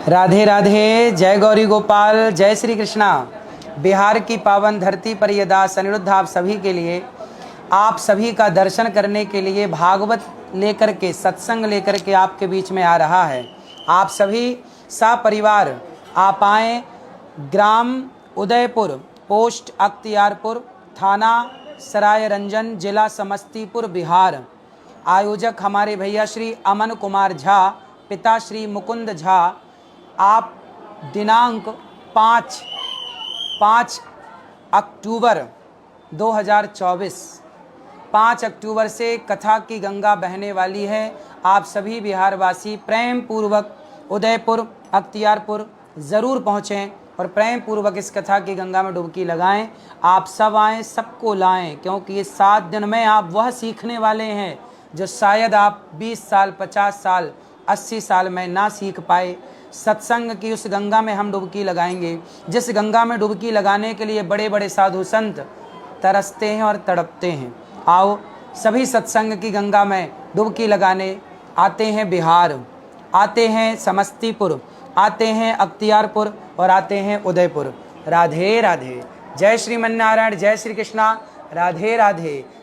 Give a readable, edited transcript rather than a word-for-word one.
राधे राधे, जय गौरी गोपाल, जय श्री कृष्णा। बिहार की पावन धरती पर ये दास अनिरुद्ध आप सभी के लिए, आप सभी का दर्शन करने के लिए भागवत लेकर के, सत्संग लेकर के आपके बीच में आ रहा है। आप सभी सपरिवार आप आए। ग्राम उदयपुर, पोस्ट अख्तियारपुर, थाना सराय रंजन, जिला समस्तीपुर, बिहार। आयोजक हमारे भैया श्री अमन कुमार झा, पिता श्री मुकुंद झा। आप दिनांक 5 अक्टूबर 2024, 5 अक्टूबर से कथा की गंगा बहने वाली है। आप सभी बिहारवासी प्रेम पूर्वक उदयपुर अख्तियारपुर ज़रूर पहुँचें और प्रेम पूर्वक इस कथा की गंगा में डुबकी लगाएं। आप सब आएँ, सबको लाएं, क्योंकि ये 7 दिन में आप वह सीखने वाले हैं जो शायद आप 20 साल, 50 साल, 80 साल में ना सीख पाए। सत्संग की उस गंगा में हम डुबकी लगाएंगे जिस गंगा में डुबकी लगाने के लिए बड़े बड़े साधु संत तरसते हैं और तड़पते हैं। आओ सभी सत्संग की गंगा में डुबकी लगाने आते हैं। बिहार आते हैं, समस्तीपुर आते हैं, अख्तियारपुर और आते हैं उदयपुर। राधे राधे, जय श्रीमन्नारायण, जय श्री कृष्णा। राधे राधे।